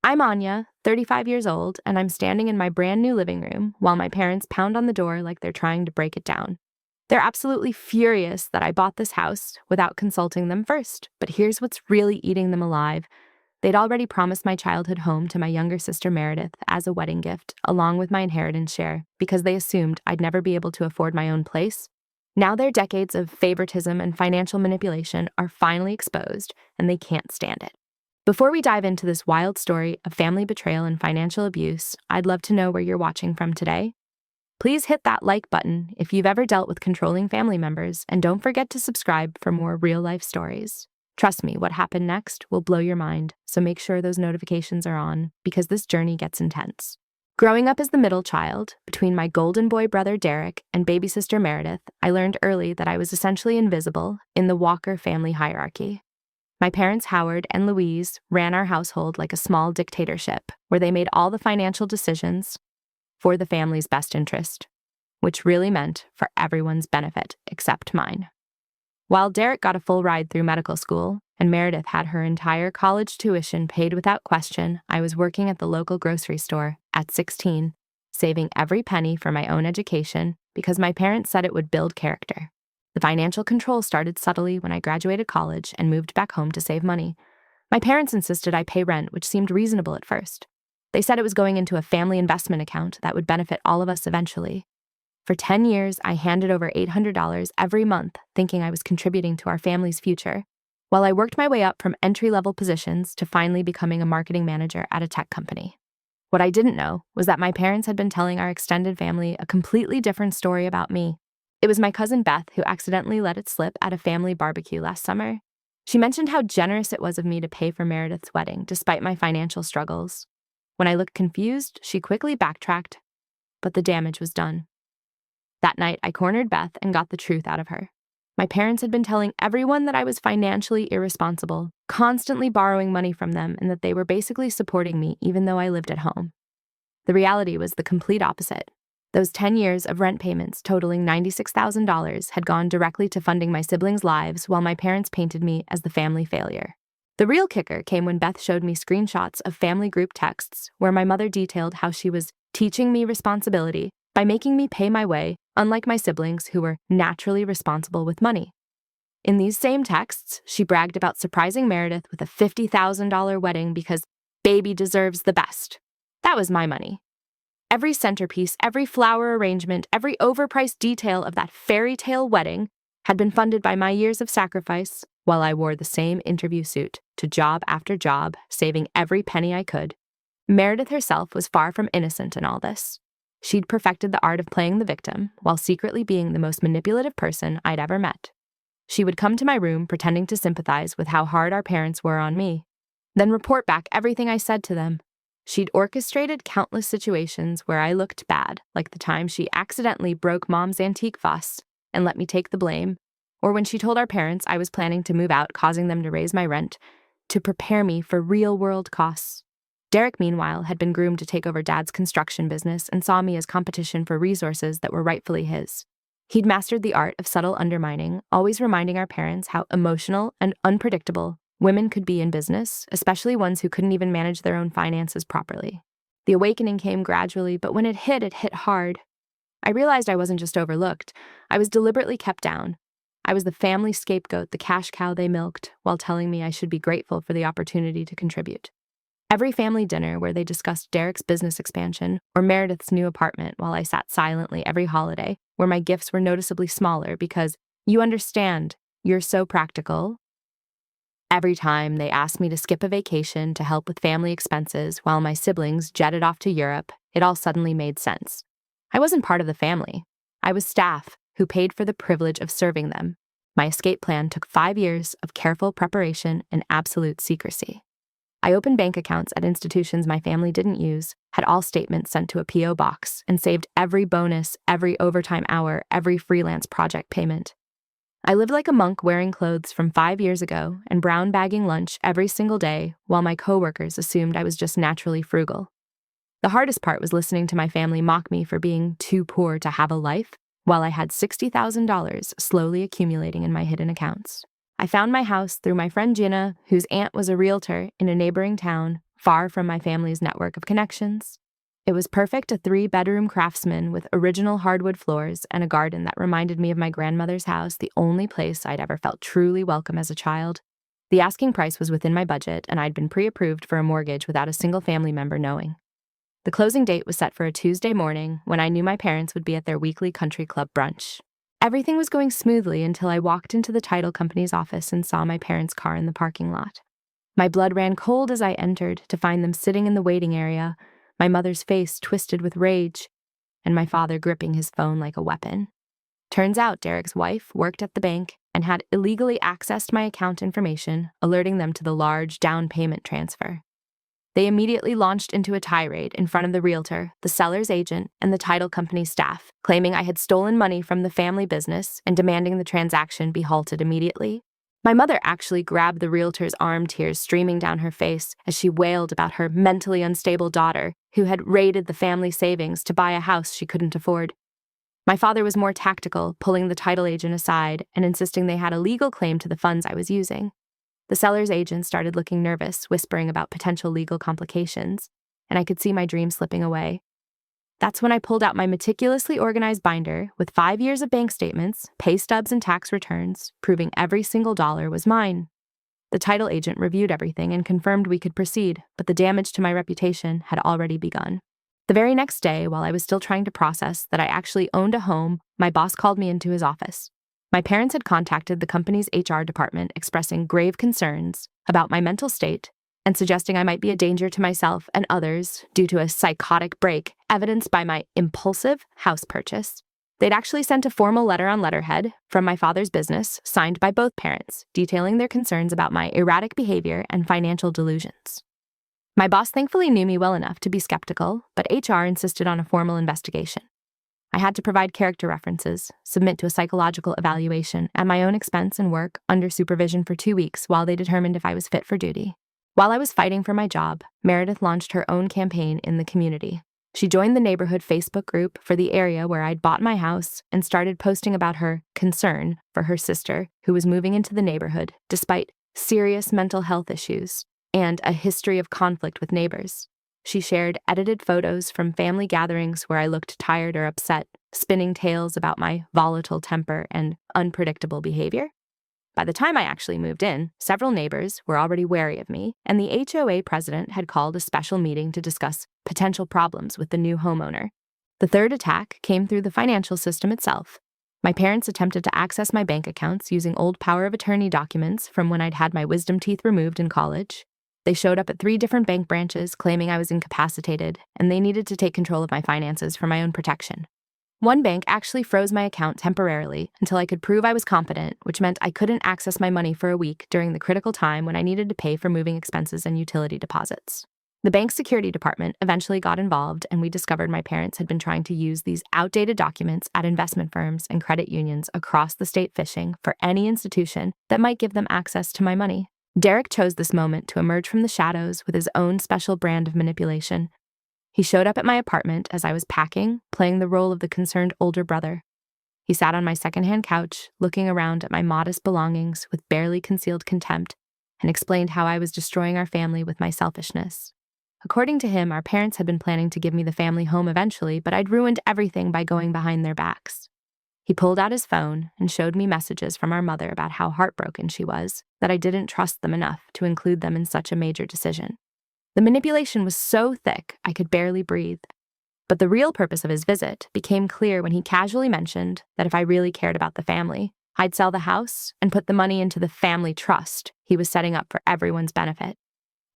I'm Anya, 35 years old, and I'm standing in my brand new living room while my parents pound on the door like they're trying to break it down. They're absolutely furious that I bought this house without consulting them first, but here's what's really eating them alive. They'd already promised my childhood home to my younger sister Meredith as a wedding gift, along with my inheritance share, because they assumed I'd never be able to afford my own place. Now their decades of favoritism and financial manipulation are finally exposed, and they can't stand it. Before we dive into this wild story of family betrayal and financial abuse, I'd love to know where you're watching from today. Please hit that like button if you've ever dealt with controlling family members, and don't forget to subscribe for more real-life stories. Trust me, what happened next will blow your mind, so make sure those notifications are on, because this journey gets intense. Growing up as the middle child, between my golden boy brother Derek and baby sister Meredith, I learned early that I was essentially invisible in the Walker family hierarchy. My parents, Howard and Louise, ran our household like a small dictatorship, where they made all the financial decisions for the family's best interest, which really meant for everyone's benefit except mine. While Derek got a full ride through medical school and Meredith had her entire college tuition paid without question, I was working at the local grocery store at 16, saving every penny for my own education because my parents said it would build character. The financial control started subtly when I graduated college and moved back home to save money. My parents insisted I pay rent, which seemed reasonable at first. They said it was going into a family investment account that would benefit all of us eventually. For 10 years, I handed over $800 every month, thinking I was contributing to our family's future, while I worked my way up from entry-level positions to finally becoming a marketing manager at a tech company. What I didn't know was that my parents had been telling our extended family a completely different story about me. It was my cousin Beth who accidentally let it slip at a family barbecue last summer. She mentioned how generous it was of me to pay for Meredith's wedding, despite my financial struggles. When I looked confused, she quickly backtracked, but the damage was done. That night, I cornered Beth and got the truth out of her. My parents had been telling everyone that I was financially irresponsible, constantly borrowing money from them, and that they were basically supporting me even though I lived at home. The reality was the complete opposite. Those 10 years of rent payments totaling $96,000 had gone directly to funding my siblings' lives while my parents painted me as the family failure. The real kicker came when Beth showed me screenshots of family group texts where my mother detailed how she was teaching me responsibility by making me pay my way, unlike my siblings who were naturally responsible with money. In these same texts, she bragged about surprising Meredith with a $50,000 wedding because baby deserves the best. That was my money. Every centerpiece, every flower arrangement, every overpriced detail of that fairy tale wedding had been funded by my years of sacrifice, while I wore the same interview suit to job after job, saving every penny I could. Meredith herself was far from innocent in all this. She'd perfected the art of playing the victim while secretly being the most manipulative person I'd ever met. She would come to my room pretending to sympathize with how hard our parents were on me, then report back everything I said to them. She'd orchestrated countless situations where I looked bad, like the time she accidentally broke Mom's antique vase and let me take the blame, or when she told our parents I was planning to move out, causing them to raise my rent, to prepare me for real-world costs. Derek, meanwhile, had been groomed to take over Dad's construction business and saw me as competition for resources that were rightfully his. He'd mastered the art of subtle undermining, always reminding our parents how emotional and unpredictable women could be in business, especially ones who couldn't even manage their own finances properly. The awakening came gradually, but when it hit hard. I realized I wasn't just overlooked. I was deliberately kept down. I was the family scapegoat, the cash cow they milked, while telling me I should be grateful for the opportunity to contribute. Every family dinner where they discussed Derek's business expansion or Meredith's new apartment while I sat silently every holiday, where my gifts were noticeably smaller because, you understand, you're so practical. Every time they asked me to skip a vacation to help with family expenses while my siblings jetted off to Europe, it all suddenly made sense. I wasn't part of the family. I was staff who paid for the privilege of serving them. My escape plan took 5 years of careful preparation and absolute secrecy. I opened bank accounts at institutions my family didn't use, had all statements sent to a P.O. box, and saved every bonus, every overtime hour, every freelance project payment. I lived like a monk wearing clothes from 5 years ago and brown bagging lunch every single day while my coworkers assumed I was just naturally frugal. The hardest part was listening to my family mock me for being too poor to have a life while I had $60,000 slowly accumulating in my hidden accounts. I found my house through my friend Gina, whose aunt was a realtor in a neighboring town, far from my family's network of connections. It was perfect, a 3-bedroom craftsman with original hardwood floors and a garden that reminded me of my grandmother's house, the only place I'd ever felt truly welcome as a child. The asking price was within my budget, and I'd been pre-approved for a mortgage without a single family member knowing. The closing date was set for a Tuesday morning when I knew my parents would be at their weekly country club brunch. Everything was going smoothly until I walked into the title company's office and saw my parents' car in the parking lot. My blood ran cold as I entered to find them sitting in the waiting area, my mother's face twisted with rage, and my father gripping his phone like a weapon. Turns out Derek's wife worked at the bank and had illegally accessed my account information, alerting them to the large down payment transfer. They immediately launched into a tirade in front of the realtor, the seller's agent, and the title company staff, claiming I had stolen money from the family business and demanding the transaction be halted immediately. My mother actually grabbed the realtor's arm, tears streaming down her face as she wailed about her mentally unstable daughter, who had raided the family savings to buy a house she couldn't afford. My father was more tactical, pulling the title agent aside and insisting they had a legal claim to the funds I was using. The seller's agent started looking nervous, whispering about potential legal complications, and I could see my dream slipping away. That's when I pulled out my meticulously organized binder with 5 years of bank statements, pay stubs, and tax returns, proving every single dollar was mine. The title agent reviewed everything and confirmed we could proceed, but the damage to my reputation had already begun. The very next day, while I was still trying to process that I actually owned a home, my boss called me into his office. My parents had contacted the company's HR department expressing grave concerns about my mental state and suggesting I might be a danger to myself and others due to a psychotic break evidenced by my impulsive house purchase. They'd actually sent a formal letter on letterhead from my father's business, signed by both parents, detailing their concerns about my erratic behavior and financial delusions. My boss thankfully knew me well enough to be skeptical, but HR insisted on a formal investigation. I had to provide character references, submit to a psychological evaluation at my own expense and work under supervision for 2 weeks while they determined if I was fit for duty. While I was fighting for my job, Meredith launched her own campaign in the community. She joined the neighborhood Facebook group for the area where I'd bought my house and started posting about her concern for her sister, who was moving into the neighborhood despite serious mental health issues and a history of conflict with neighbors. She shared edited photos from family gatherings where I looked tired or upset, spinning tales about my volatile temper and unpredictable behavior. By the time I actually moved in, several neighbors were already wary of me, and the HOA president had called a special meeting to discuss potential problems with the new homeowner. The third attack came through the financial system itself. My parents attempted to access my bank accounts using old power of attorney documents from when I'd had my wisdom teeth removed in college. They showed up at 3 different bank branches claiming I was incapacitated, and they needed to take control of my finances for my own protection. One bank actually froze my account temporarily until I could prove I was competent, which meant I couldn't access my money for a week during the critical time when I needed to pay for moving expenses and utility deposits. The bank's security department eventually got involved, and we discovered my parents had been trying to use these outdated documents at investment firms and credit unions across the state phishing for any institution that might give them access to my money. Derek chose this moment to emerge from the shadows with his own special brand of manipulation. He showed up at my apartment as I was packing, playing the role of the concerned older brother. He sat on my secondhand couch, looking around at my modest belongings with barely concealed contempt, and explained how I was destroying our family with my selfishness. According to him, our parents had been planning to give me the family home eventually, but I'd ruined everything by going behind their backs. He pulled out his phone and showed me messages from our mother about how heartbroken she was, that I didn't trust them enough to include them in such a major decision. The manipulation was so thick I could barely breathe. But the real purpose of his visit became clear when he casually mentioned that if I really cared about the family, I'd sell the house and put the money into the family trust he was setting up for everyone's benefit.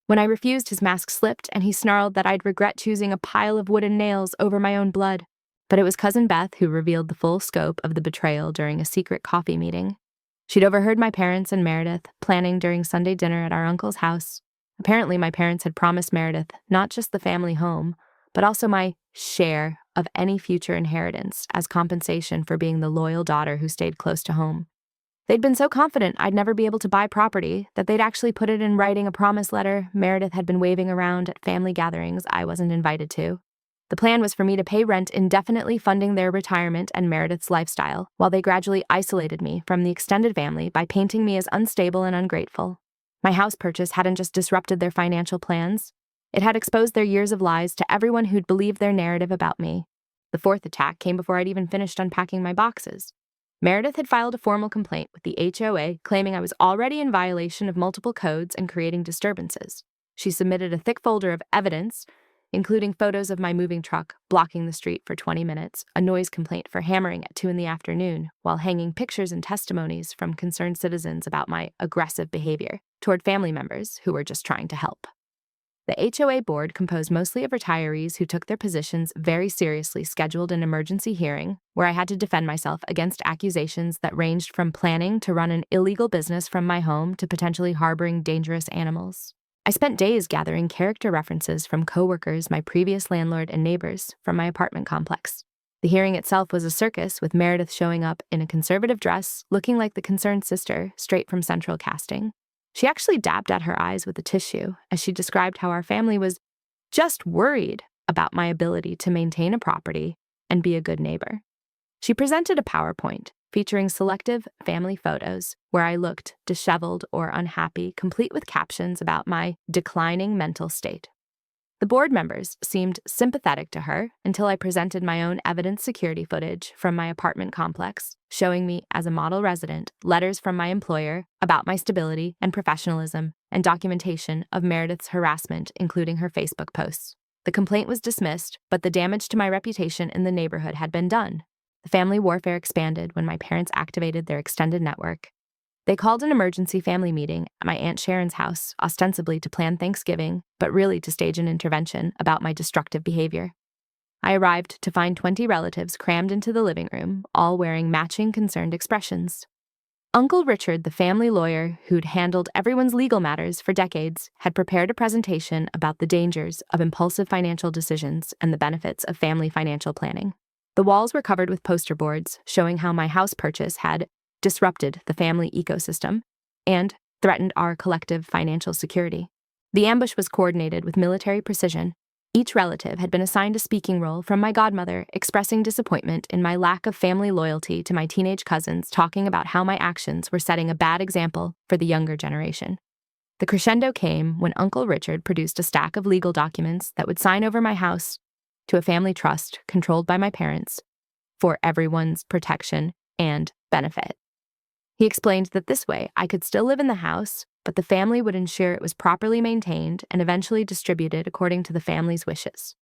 When I refused, his mask slipped and he snarled that I'd regret choosing a pile of wooden nails over my own blood. But it was Cousin Beth who revealed the full scope of the betrayal during a secret coffee meeting. She'd overheard my parents and Meredith planning during Sunday dinner at our uncle's house. Apparently, my parents had promised Meredith not just the family home, but also my share of any future inheritance as compensation for being the loyal daughter who stayed close to home. They'd been so confident I'd never be able to buy property that they'd actually put it in writing a promise letter Meredith had been waving around at family gatherings I wasn't invited to. The plan was for me to pay rent indefinitely, funding their retirement and Meredith's lifestyle, while they gradually isolated me from the extended family by painting me as unstable and ungrateful. My house purchase hadn't just disrupted their financial plans, It had exposed their years of lies to everyone who'd believed their narrative about me. The fourth attack came before I'd even finished unpacking my boxes. Meredith had filed a formal complaint with the HOA claiming I was already in violation of multiple codes and creating disturbances. She submitted a thick folder of evidence, including photos of my moving truck blocking the street for 20 minutes, a noise complaint for hammering at 2 p.m, while hanging pictures and testimonies from concerned citizens about my aggressive behavior toward family members who were just trying to help. The HOA board, composed mostly of retirees who took their positions very seriously, scheduled an emergency hearing where I had to defend myself against accusations that ranged from planning to run an illegal business from my home to potentially harboring dangerous animals. I spent days gathering character references from coworkers, my previous landlord, and neighbors from my apartment complex. The hearing itself was a circus, with Meredith showing up in a conservative dress, looking like the concerned sister straight from Central Casting. She actually dabbed at her eyes with a tissue as she described how our family was just worried about my ability to maintain a property and be a good neighbor. She presented a PowerPoint featuring selective family photos where I looked disheveled or unhappy, complete with captions about my declining mental state. The board members seemed sympathetic to her until I presented my own evidence security footage from my apartment complex, showing me as a model resident, letters from my employer about my stability and professionalism, and documentation of Meredith's harassment, including her Facebook posts. The complaint was dismissed, but the damage to my reputation in the neighborhood had been done. The family warfare expanded when my parents activated their extended network. They called an emergency family meeting at my Aunt Sharon's house, ostensibly to plan Thanksgiving, but really to stage an intervention about my destructive behavior. I arrived to find 20 relatives crammed into the living room, all wearing matching concerned expressions. Uncle Richard, the family lawyer who'd handled everyone's legal matters for decades, had prepared a presentation about the dangers of impulsive financial decisions and the benefits of family financial planning. The walls were covered with poster boards showing how my house purchase had disrupted the family ecosystem and threatened our collective financial security. The ambush was coordinated with military precision. Each relative had been assigned a speaking role, from my godmother expressing disappointment in my lack of family loyalty to my teenage cousins talking about how my actions were setting a bad example for the younger generation. The crescendo came when Uncle Richard produced a stack of legal documents that would sign over my house to a family trust controlled by my parents for everyone's protection and benefit. He explained that this way I could still live in the house, but the family would ensure it was properly maintained and eventually distributed according to the family's wishes.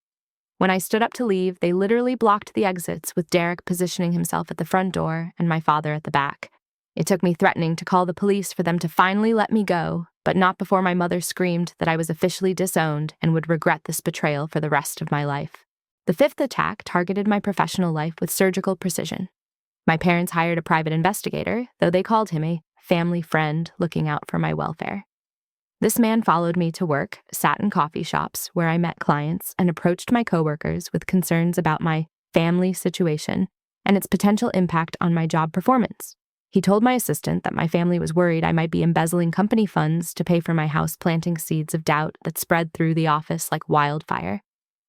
When I stood up to leave, they literally blocked the exits, with Derek positioning himself at the front door and my father at the back. It took me threatening to call the police for them to finally let me go, but not before my mother screamed that I was officially disowned and would regret this betrayal for the rest of my life. The fifth attack targeted my professional life with surgical precision. My parents hired a private investigator, though they called him a family friend looking out for my welfare. This man followed me to work, sat in coffee shops where I met clients, and approached my coworkers with concerns about my family situation and its potential impact on my job performance. He told my assistant that my family was worried I might be embezzling company funds to pay for my house, planting seeds of doubt that spread through the office like wildfire.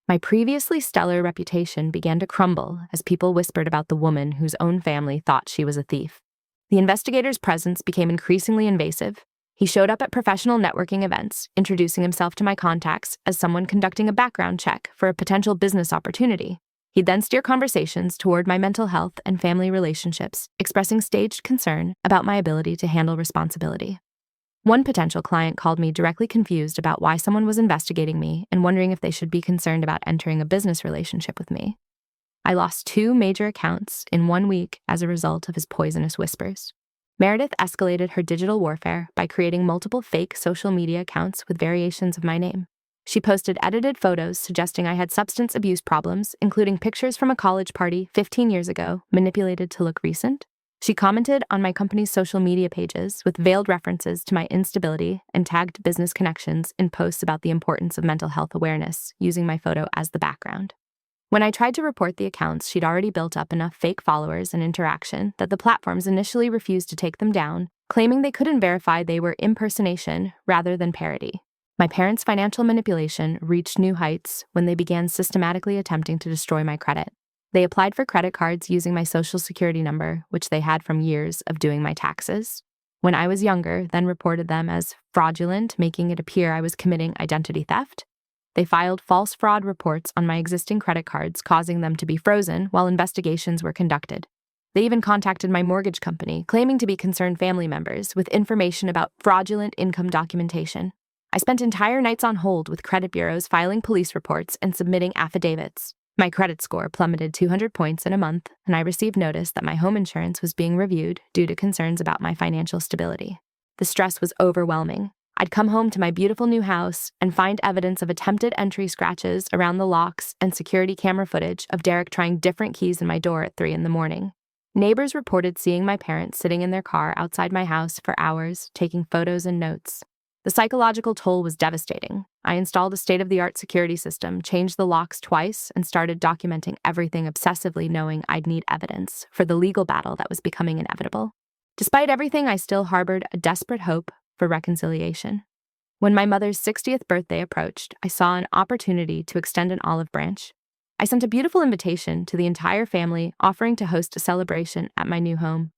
My previously stellar reputation began to crumble as people whispered about the woman whose own family thought she was a thief. The investigator's presence became increasingly invasive. He showed up at professional networking events, introducing himself to my contacts as someone conducting a background check for a potential business opportunity. He'd then steer conversations toward my mental health and family relationships, expressing staged concern about my ability to handle responsibility. One potential client called me directly confused about why someone was investigating me and wondering if they should be concerned about entering a business relationship with me. I lost 2 major accounts in 1 week as a result of his poisonous whispers. Meredith escalated her digital warfare by creating multiple fake social media accounts with variations of my name. She posted edited photos suggesting I had substance abuse problems, including pictures from a college party 15 years ago, manipulated to look recent. She commented on my company's social media pages with veiled references to my instability and tagged business connections in posts about the importance of mental health awareness, using my photo as the background. When I tried to report the accounts, she'd already built up enough fake followers and interaction that the platforms initially refused to take them down, claiming they couldn't verify they were impersonation rather than parody. My parents' financial manipulation reached new heights when they began systematically attempting to destroy my credit. They applied for credit cards using my social security number, which they had from years of doing my taxes. When I was younger, then reported them as fraudulent, making it appear I was committing identity theft. They filed false fraud reports on my existing credit cards, causing them to be frozen while investigations were conducted. They even contacted my mortgage company, claiming to be concerned family members, with information about fraudulent income documentation. I spent entire nights on hold with credit bureaus filing police reports and submitting affidavits. My credit score plummeted 200 points in a month, and I received notice that my home insurance was being reviewed due to concerns about my financial stability. The stress was overwhelming. I'd come home to my beautiful new house and find evidence of attempted entry scratches around the locks and security camera footage of Derek trying different keys in my door at 3 a.m. Neighbors reported seeing my parents sitting in their car outside my house for hours, taking photos and notes. The psychological toll was devastating. I installed a state-of-the-art security system, changed the locks twice, and started documenting everything obsessively, knowing I'd need evidence for the legal battle that was becoming inevitable. Despite everything, I still harbored a desperate hope for reconciliation. When my mother's 60th birthday approached, I saw an opportunity to extend an olive branch. I sent a beautiful invitation to the entire family, offering to host a celebration at my new home.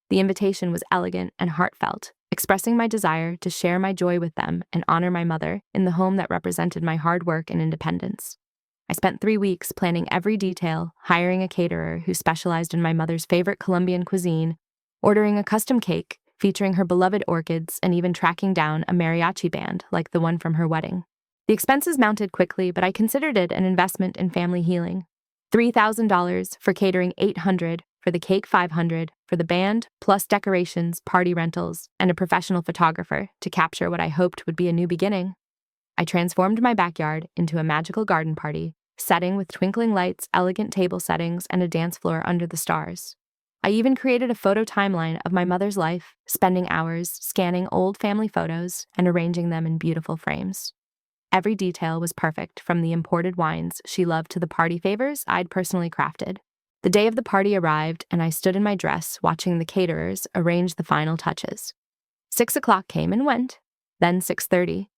The invitation was elegant and heartfelt, expressing my desire to share my joy with them and honor my mother in the home that represented my hard work and independence. I spent 3 weeks planning every detail, hiring a caterer who specialized in my mother's favorite Colombian cuisine, ordering a custom cake featuring her beloved orchids, and even tracking down a mariachi band like the one from her wedding. The expenses mounted quickly, but I considered it an investment in family healing. $3,000 for catering, $800 for the cake, $500 for the band, plus decorations, party rentals, and a professional photographer to capture what I hoped would be a new beginning. I transformed my backyard into a magical garden party, setting with twinkling lights, elegant table settings, and a dance floor under the stars. I even created a photo timeline of my mother's life, spending hours scanning old family photos and arranging them in beautiful frames. Every detail was perfect, from the imported wines she loved to the party favors I'd personally crafted. The day of the party arrived, and I stood in my dress watching the caterers arrange the final touches. 6 o'clock came and went, then 6:30.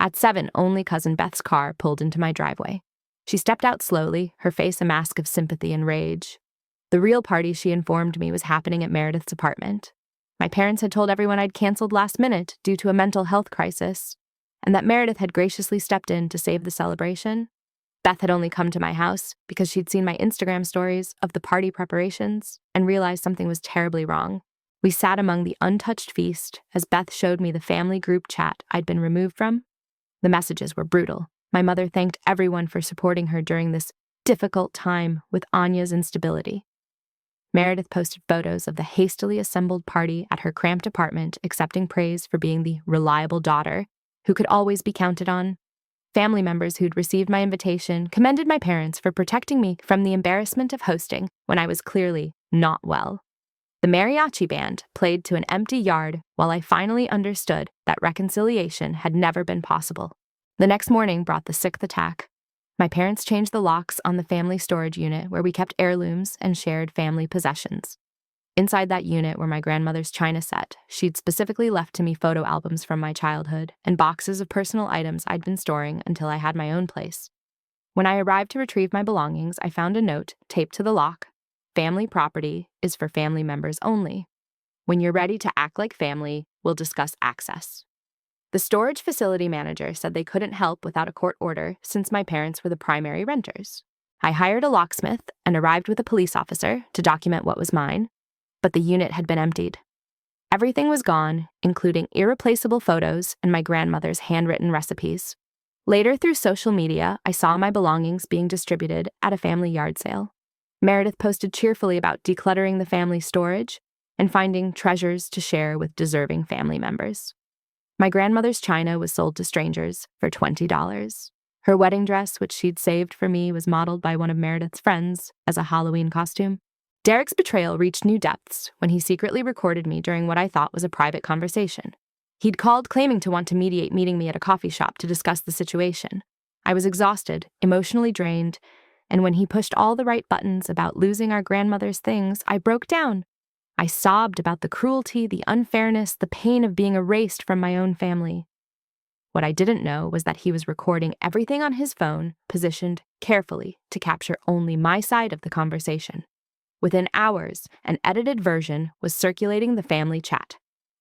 At 7, only Cousin Beth's car pulled into my driveway. She stepped out slowly, her face a mask of sympathy and rage. The real party, she informed me, was happening at Meredith's apartment. My parents had told everyone I'd canceled last minute due to a mental health crisis, and that Meredith had graciously stepped in to save the celebration. Beth had only come to my house because she'd seen my Instagram stories of the party preparations and realized something was terribly wrong. We sat among the untouched feast as Beth showed me the family group chat I'd been removed from. The messages were brutal. My mother thanked everyone for supporting her during this difficult time with Anya's instability. Meredith posted photos of the hastily assembled party at her cramped apartment, accepting praise for being the reliable daughter who could always be counted on. Family members who'd received my invitation commended my parents for protecting me from the embarrassment of hosting when I was clearly not well. The mariachi band played to an empty yard while I finally understood that reconciliation had never been possible. The next morning brought the 6th attack. My parents changed the locks on the family storage unit where we kept heirlooms and shared family possessions. Inside that unit were my grandmother's china set. She'd specifically left to me photo albums from my childhood and boxes of personal items I'd been storing until I had my own place. When I arrived to retrieve my belongings, I found a note taped to the lock. Family property is for family members only. When you're ready to act like family, we'll discuss access. The storage facility manager said they couldn't help without a court order since my parents were the primary renters. I hired a locksmith and arrived with a police officer to document what was mine, but the unit had been emptied. Everything was gone, including irreplaceable photos and my grandmother's handwritten recipes. Later, through social media, I saw my belongings being distributed at a family yard sale. Meredith posted cheerfully about decluttering the family storage and finding treasures to share with deserving family members. My grandmother's china was sold to strangers for $20. Her wedding dress, which she'd saved for me, was modeled by one of Meredith's friends as a Halloween costume. Derek's betrayal reached new depths when he secretly recorded me during what I thought was a private conversation. He'd called claiming to want to mediate, meeting me at a coffee shop to discuss the situation. I was exhausted, emotionally drained, and when he pushed all the right buttons about losing our grandmother's things, I broke down. I sobbed about the cruelty, the unfairness, the pain of being erased from my own family. What I didn't know was that he was recording everything on his phone, positioned carefully to capture only my side of the conversation. Within hours, an edited version was circulating the family chat.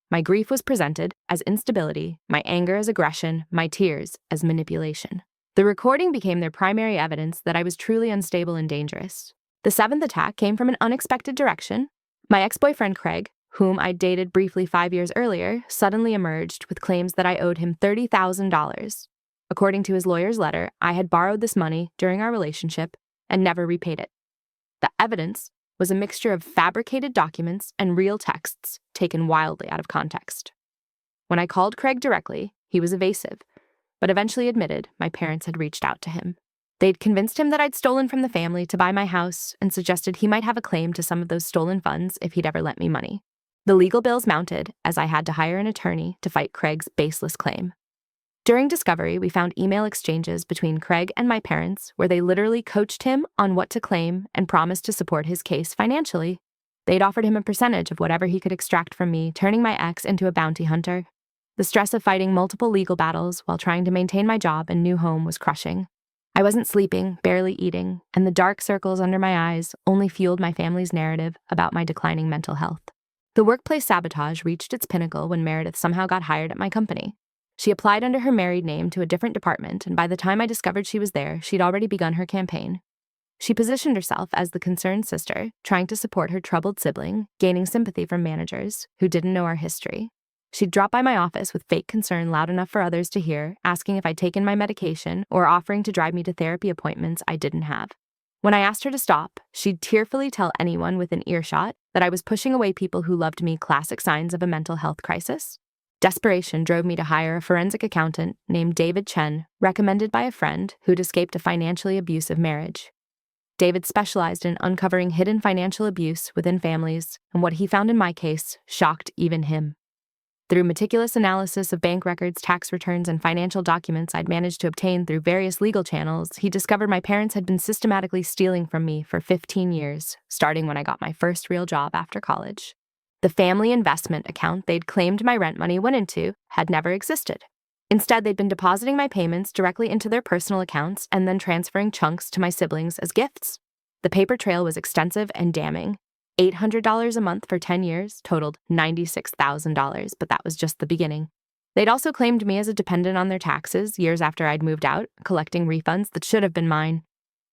My grief was presented as instability, my anger as aggression, my tears as manipulation. The recording became their primary evidence that I was truly unstable and dangerous. The seventh attack came from an unexpected direction. My ex-boyfriend Craig, whom I dated briefly 5 years earlier, suddenly emerged with claims that I owed him $30,000. According to his lawyer's letter, I had borrowed this money during our relationship and never repaid it. The evidence was a mixture of fabricated documents and real texts taken wildly out of context. When I called Craig directly, he was evasive, but eventually admitted my parents had reached out to him. They'd convinced him that I'd stolen from the family to buy my house and suggested he might have a claim to some of those stolen funds if he'd ever lent me money. The legal bills mounted, as I had to hire an attorney to fight Craig's baseless claim. During discovery, we found email exchanges between Craig and my parents where they literally coached him on what to claim and promised to support his case financially. They'd offered him a percentage of whatever he could extract from me, turning my ex into a bounty hunter. The stress of fighting multiple legal battles while trying to maintain my job and new home was crushing. I wasn't sleeping, barely eating, and the dark circles under my eyes only fueled my family's narrative about my declining mental health. The workplace sabotage reached its pinnacle when Meredith somehow got hired at my company. She applied under her married name to a different department, and by the time I discovered she was there, she'd already begun her campaign. She positioned herself as the concerned sister, trying to support her troubled sibling, gaining sympathy from managers who didn't know our history. She'd drop by my office with fake concern loud enough for others to hear, asking if I'd taken my medication or offering to drive me to therapy appointments I didn't have. When I asked her to stop, she'd tearfully tell anyone within earshot that I was pushing away people who loved me, classic signs of a mental health crisis. Desperation drove me to hire a forensic accountant named David Chen, recommended by a friend who'd escaped a financially abusive marriage. David specialized in uncovering hidden financial abuse within families, and what he found in my case shocked even him. Through meticulous analysis of bank records, tax returns, and financial documents I'd managed to obtain through various legal channels, he discovered my parents had been systematically stealing from me for 15 years, starting when I got my first real job after college. The family investment account they'd claimed my rent money went into had never existed. Instead, they'd been depositing my payments directly into their personal accounts and then transferring chunks to my siblings as gifts. The paper trail was extensive and damning. $800 a month for 10 years totaled $96,000, but that was just the beginning. They'd also claimed me as a dependent on their taxes years after I'd moved out, collecting refunds that should have been mine.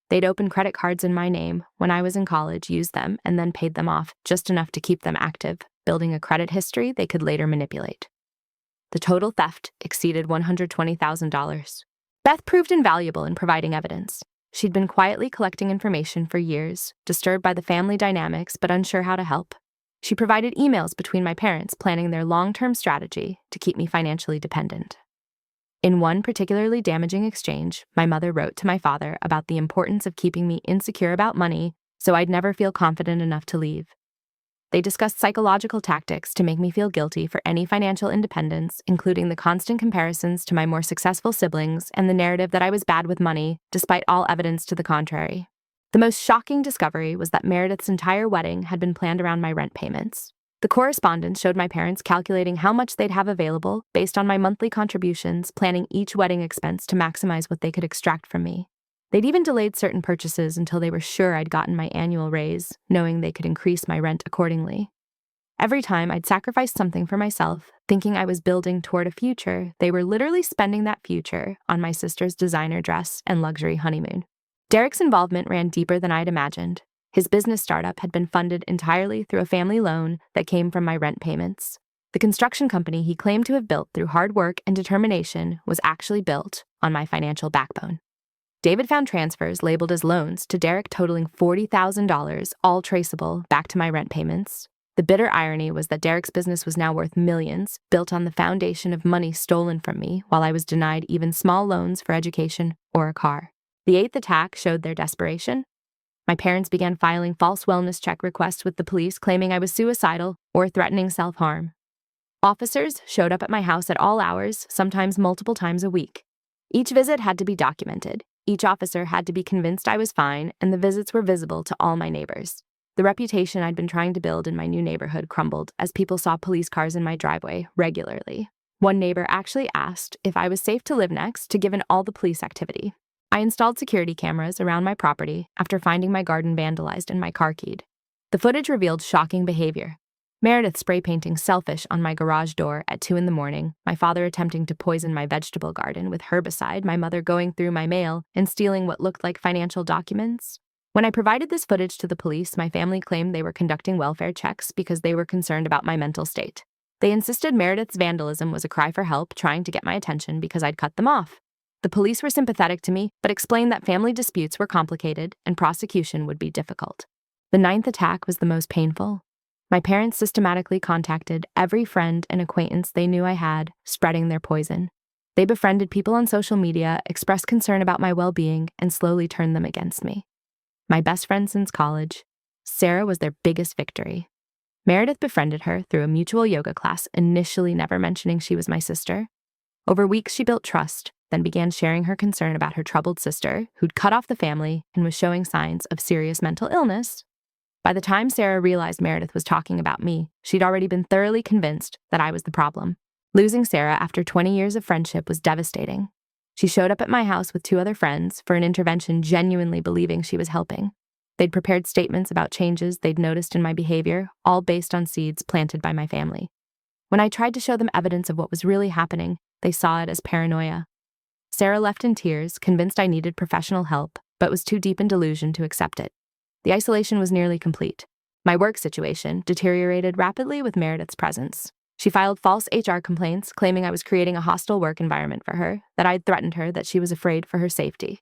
They'd opened credit cards in my name when I was in college, used them, and then paid them off just enough to keep them active, building a credit history they could later manipulate. The total theft exceeded $120,000. Beth proved invaluable in providing evidence. She'd been quietly collecting information for years, disturbed by the family dynamics but unsure how to help. She provided emails between my parents planning their long-term strategy to keep me financially dependent. In one particularly damaging exchange, my mother wrote to my father about the importance of keeping me insecure about money so I'd never feel confident enough to leave. They discussed psychological tactics to make me feel guilty for any financial independence, including the constant comparisons to my more successful siblings and the narrative that I was bad with money, despite all evidence to the contrary. The most shocking discovery was that Meredith's entire wedding had been planned around my rent payments. The correspondence showed my parents calculating how much they'd have available based on my monthly contributions, planning each wedding expense to maximize what they could extract from me. They'd even delayed certain purchases until they were sure I'd gotten my annual raise, knowing they could increase my rent accordingly. Every time I'd sacrificed something for myself, thinking I was building toward a future, they were literally spending that future on my sister's designer dress and luxury honeymoon. Derek's involvement ran deeper than I'd imagined. His business startup had been funded entirely through a family loan that came from my rent payments. The construction company he claimed to have built through hard work and determination was actually built on my financial backbone. David found transfers labeled as loans to Derek totaling $40,000, all traceable back to my rent payments. The bitter irony was that Derek's business was now worth millions, built on the foundation of money stolen from me while I was denied even small loans for education or a car. The eighth attack showed their desperation. My parents began filing false wellness check requests with the police, claiming I was suicidal or threatening self-harm. Officers showed up at my house at all hours, sometimes multiple times a week. Each visit had to be documented. Each officer had to be convinced I was fine, and the visits were visible to all my neighbors. The reputation I'd been trying to build in my new neighborhood crumbled as people saw police cars in my driveway regularly. One neighbor actually asked if I was safe to live next, given all the police activity. I installed security cameras around my property after finding my garden vandalized and my car keyed. The footage revealed shocking behavior. Meredith spray painting selfish on my garage door at 2 in the morning, my father attempting to poison my vegetable garden with herbicide, my mother going through my mail and stealing what looked like financial documents. When I provided this footage to the police, my family claimed they were conducting welfare checks because they were concerned about my mental state. They insisted Meredith's vandalism was a cry for help, trying to get my attention because I'd cut them off. The police were sympathetic to me, but explained that family disputes were complicated and prosecution would be difficult. The 9th attack was the most painful. My parents systematically contacted every friend and acquaintance they knew I had, spreading their poison. They befriended people on social media, expressed concern about my well-being, and slowly turned them against me. My best friend since college, Sarah, was their biggest victory. Meredith befriended her through a mutual yoga class, initially never mentioning she was my sister. Over weeks, she built trust, then began sharing her concern about her troubled sister, who'd cut off the family and was showing signs of serious mental illness. By the time Sarah realized Meredith was talking about me, she'd already been thoroughly convinced that I was the problem. Losing Sarah after 20 years of friendship was devastating. She showed up at my house with 2 other friends for an intervention, genuinely believing she was helping. They'd prepared statements about changes they'd noticed in my behavior, all based on seeds planted by my family. When I tried to show them evidence of what was really happening, they saw it as paranoia. Sarah left in tears, convinced I needed professional help, but was too deep in delusion to accept it. The isolation was nearly complete. My work situation deteriorated rapidly with Meredith's presence. She filed false HR complaints, claiming I was creating a hostile work environment for her, that I'd threatened her, that she was afraid for her safety.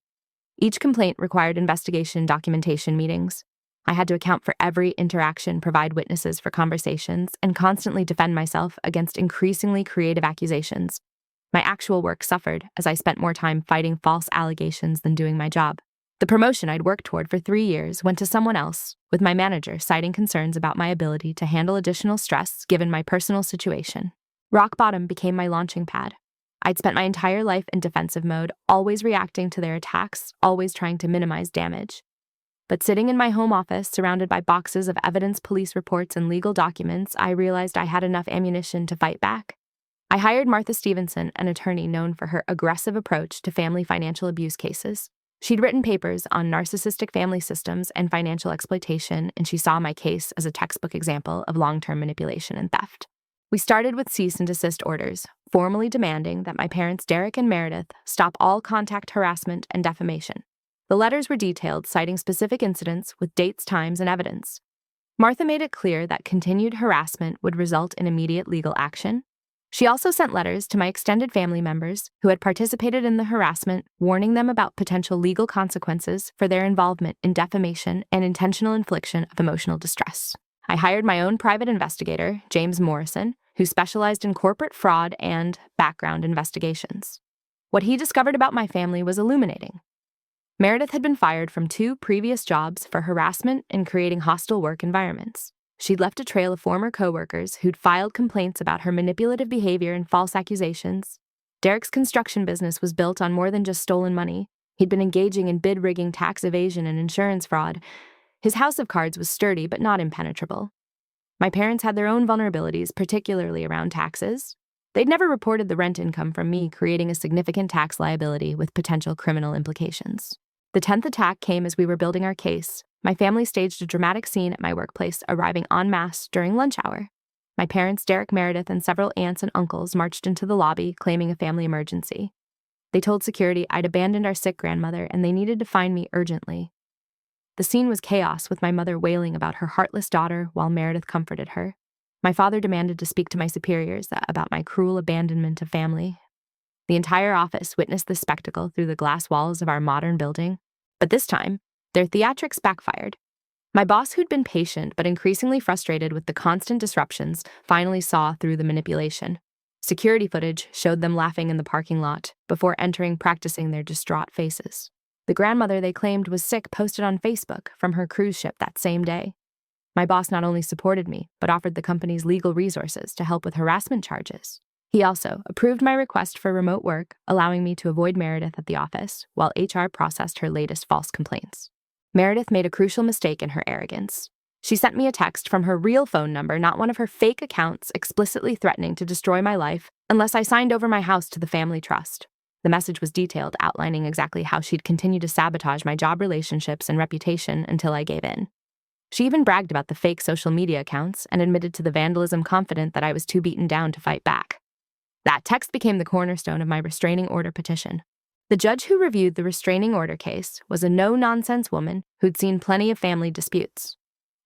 Each complaint required investigation documentation meetings. I had to account for every interaction, provide witnesses for conversations, and constantly defend myself against increasingly creative accusations. My actual work suffered as I spent more time fighting false allegations than doing my job. The promotion I'd worked toward for 3 years went to someone else, with my manager citing concerns about my ability to handle additional stress given my personal situation. Rock bottom became my launching pad. I'd spent my entire life in defensive mode, always reacting to their attacks, always trying to minimize damage. But sitting in my home office, surrounded by boxes of evidence, police reports, and legal documents, I realized I had enough ammunition to fight back. I hired Martha Stevenson, an attorney known for her aggressive approach to family financial abuse cases. She'd written papers on narcissistic family systems and financial exploitation, and she saw my case as a textbook example of long-term manipulation and theft. We started with cease and desist orders, formally demanding that my parents Derek and Meredith stop all contact harassment and defamation. The letters were detailed, citing specific incidents with dates, times, and evidence. Martha made it clear that continued harassment would result in immediate legal action. She also sent letters to my extended family members who had participated in the harassment, warning them about potential legal consequences for their involvement in defamation and intentional infliction of emotional distress. I hired my own private investigator, James Morrison, who specialized in corporate fraud and background investigations. What he discovered about my family was illuminating. Meredith had been fired from 2 previous jobs for harassment and creating hostile work environments. She'd left a trail of former coworkers who'd filed complaints about her manipulative behavior and false accusations. Derek's construction business was built on more than just stolen money. He'd been engaging in bid rigging, tax evasion, and insurance fraud. His house of cards was sturdy but not impenetrable. My parents had their own vulnerabilities, particularly around taxes. They'd never reported the rent income from me, creating a significant tax liability with potential criminal implications. The 10th attack came as we were building our case. My family staged a dramatic scene at my workplace, arriving en masse during lunch hour. My parents, Derek, Meredith, and several aunts and uncles marched into the lobby, claiming a family emergency. They told security I'd abandoned our sick grandmother and they needed to find me urgently. The scene was chaos, with my mother wailing about her heartless daughter while Meredith comforted her. My father demanded to speak to my superiors about my cruel abandonment of family. The entire office witnessed this spectacle through the glass walls of our modern building. But this time, their theatrics backfired. My boss, who'd been patient but increasingly frustrated with the constant disruptions, finally saw through the manipulation. Security footage showed them laughing in the parking lot before entering, practicing their distraught faces. The grandmother they claimed was sick posted on Facebook from her cruise ship that same day. My boss not only supported me, but offered the company's legal resources to help with harassment charges. He also approved my request for remote work, allowing me to avoid Meredith at the office, while HR processed her latest false complaints. Meredith made a crucial mistake in her arrogance. She sent me a text from her real phone number, not one of her fake accounts, explicitly threatening to destroy my life unless I signed over my house to the family trust. The message was detailed, outlining exactly how she'd continue to sabotage my job relationships and reputation until I gave in. She even bragged about the fake social media accounts and admitted to the vandalism, confident that I was too beaten down to fight back. That text became the cornerstone of my restraining order petition. The judge who reviewed the restraining order case was a no-nonsense woman who'd seen plenty of family disputes.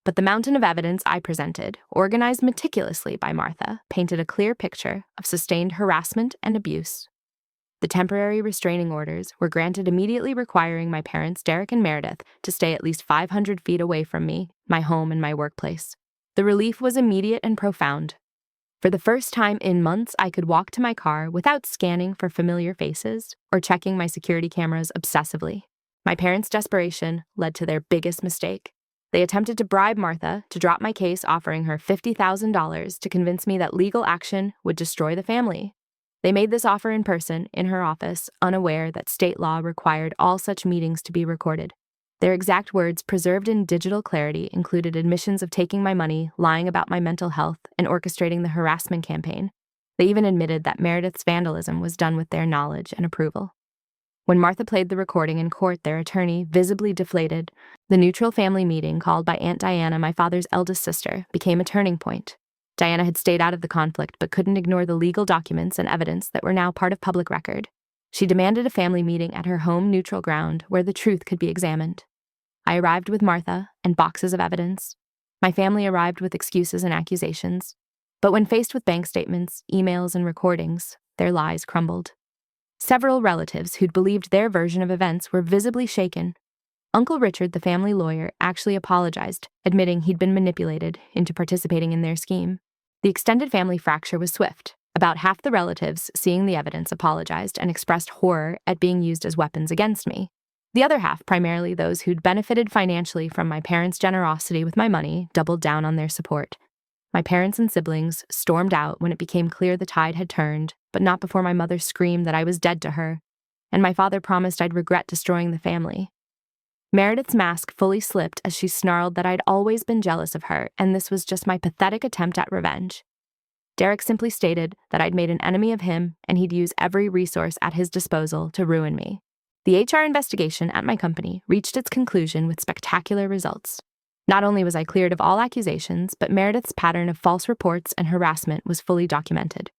But the mountain of evidence I presented, organized meticulously by Martha, painted a clear picture of sustained harassment and abuse. The temporary restraining orders were granted immediately, requiring my parents, Derek and Meredith, to stay at least 500 feet away from me, my home, and my workplace. The relief was immediate and profound. For the first time in months, I could walk to my car without scanning for familiar faces or checking my security cameras obsessively. My parents' desperation led to their biggest mistake. They attempted to bribe Martha to drop my case, offering her $50,000 to convince me that legal action would destroy the family. They made this offer in person, in her office, unaware that state law required all such meetings to be recorded. Their exact words, preserved in digital clarity, included admissions of taking my money, lying about my mental health, and orchestrating the harassment campaign. They even admitted that Meredith's vandalism was done with their knowledge and approval. When Martha played the recording in court, their attorney, visibly deflated, the neutral family meeting called by Aunt Diana, my father's eldest sister, became a turning point. Diana had stayed out of the conflict but couldn't ignore the legal documents and evidence that were now part of public record. She demanded a family meeting at her home neutral ground where the truth could be examined. I arrived with Martha and boxes of evidence. My family arrived with excuses and accusations. But when faced with bank statements, emails, and recordings, their lies crumbled. Several relatives who'd believed their version of events were visibly shaken. Uncle Richard, the family lawyer, actually apologized, admitting he'd been manipulated into participating in their scheme. The extended family fracture was swift. About half the relatives, seeing the evidence, apologized and expressed horror at being used as weapons against me. The other half, primarily those who'd benefited financially from my parents' generosity with my money, doubled down on their support. My parents and siblings stormed out when it became clear the tide had turned, but not before my mother screamed that I was dead to her, and my father promised I'd regret destroying the family. Meredith's mask fully slipped as she snarled that I'd always been jealous of her, and this was just my pathetic attempt at revenge. Derek simply stated that I'd made an enemy of him and he'd use every resource at his disposal to ruin me. The HR investigation at my company reached its conclusion with spectacular results. Not only was I cleared of all accusations, but Meredith's pattern of false reports and harassment was fully documented.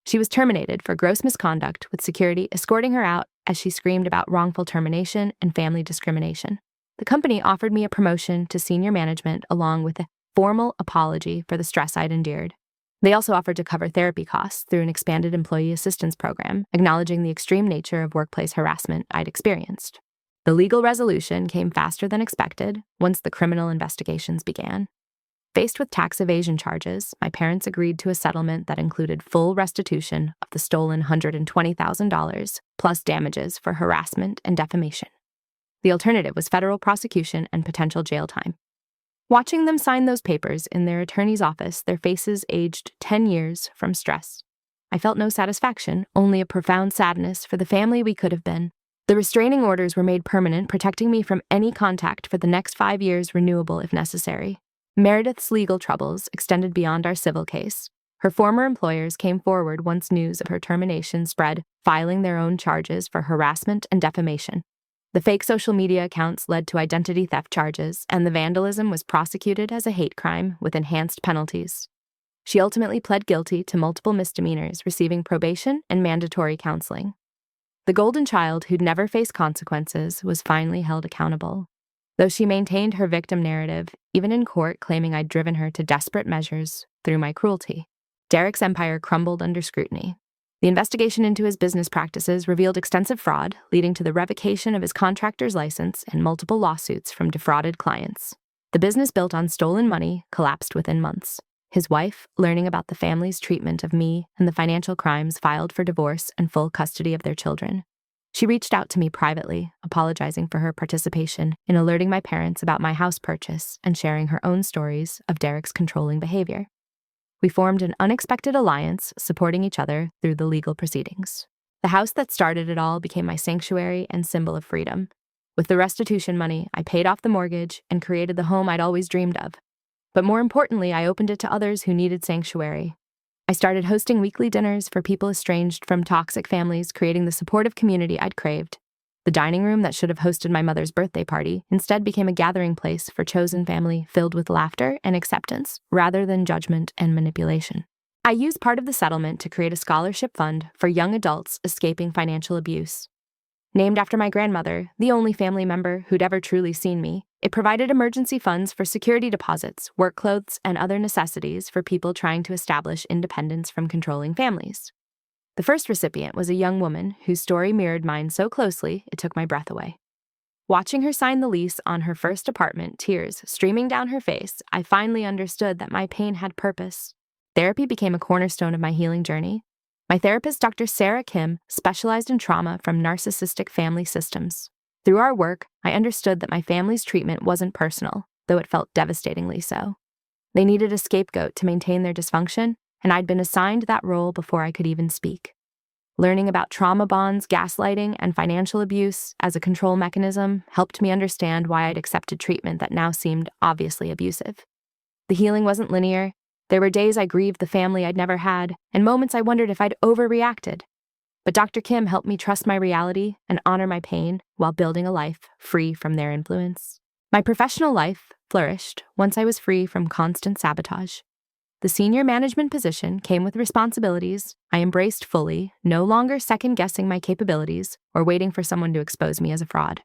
She was terminated for gross misconduct, with security escorting her out as she screamed about wrongful termination and family discrimination. The company offered me a promotion to senior management along with a formal apology for the stress I'd endured. They also offered to cover therapy costs through an expanded employee assistance program, acknowledging the extreme nature of workplace harassment I'd experienced. The legal resolution came faster than expected once the criminal investigations began. Faced with tax evasion charges, my parents agreed to a settlement that included full restitution of the stolen $120,000, plus damages for harassment and defamation. The alternative was federal prosecution and potential jail time. Watching them sign those papers in their attorney's office, their faces aged 10 years from stress. I felt no satisfaction, only a profound sadness for the family we could have been. The restraining orders were made permanent, protecting me from any contact for the next 5 years, renewable if necessary. Meredith's legal troubles extended beyond our civil case. Her former employers came forward once news of her termination spread, filing their own charges for harassment and defamation. The fake social media accounts led to identity theft charges, and the vandalism was prosecuted as a hate crime with enhanced penalties. She ultimately pled guilty to multiple misdemeanors, receiving probation and mandatory counseling. The golden child who'd never faced consequences was finally held accountable. Though she maintained her victim narrative, even in court, claiming I'd driven her to desperate measures through my cruelty. Derek's empire crumbled under scrutiny. The investigation into his business practices revealed extensive fraud, leading to the revocation of his contractor's license and multiple lawsuits from defrauded clients. The business, built on stolen money, collapsed within months. His wife, learning about the family's treatment of me and the financial crimes, filed for divorce and full custody of their children. She reached out to me privately, apologizing for her participation in alerting my parents about my house purchase and sharing her own stories of Derek's controlling behavior. We formed an unexpected alliance, supporting each other through the legal proceedings. The house that started it all became my sanctuary and symbol of freedom. With the restitution money, I paid off the mortgage and created the home I'd always dreamed of. But more importantly, I opened it to others who needed sanctuary. I started hosting weekly dinners for people estranged from toxic families, creating the supportive community I'd craved. The dining room that should have hosted my mother's birthday party instead became a gathering place for chosen family filled with laughter and acceptance rather than judgment and manipulation. I used part of the settlement to create a scholarship fund for young adults escaping financial abuse. Named after my grandmother, the only family member who'd ever truly seen me, it provided emergency funds for security deposits, work clothes, and other necessities for people trying to establish independence from controlling families. The first recipient was a young woman whose story mirrored mine so closely it took my breath away. Watching her sign the lease on her first apartment, tears streaming down her face, I finally understood that my pain had purpose. Therapy became a cornerstone of my healing journey. My therapist, Dr. Sarah Kim, specialized in trauma from narcissistic family systems. Through our work, I understood that my family's treatment wasn't personal, though it felt devastatingly so. They needed a scapegoat to maintain their dysfunction, and I'd been assigned that role before I could even speak. Learning about trauma bonds, gaslighting, and financial abuse as a control mechanism helped me understand why I'd accepted treatment that now seemed obviously abusive. The healing wasn't linear. There were days I grieved the family I'd never had, and moments I wondered if I'd overreacted. But Dr. Kim helped me trust my reality and honor my pain while building a life free from their influence. My professional life flourished once I was free from constant sabotage. The senior management position came with responsibilities I embraced fully, no longer second-guessing my capabilities or waiting for someone to expose me as a fraud.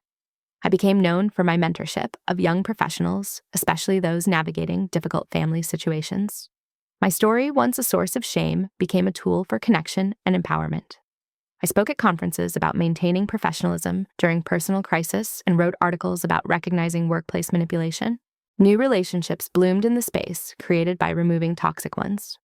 I became known for my mentorship of young professionals, especially those navigating difficult family situations. My story, once a source of shame, became a tool for connection and empowerment. I spoke at conferences about maintaining professionalism during personal crisis and wrote articles about recognizing workplace manipulation. New relationships bloomed in the space created by removing toxic ones.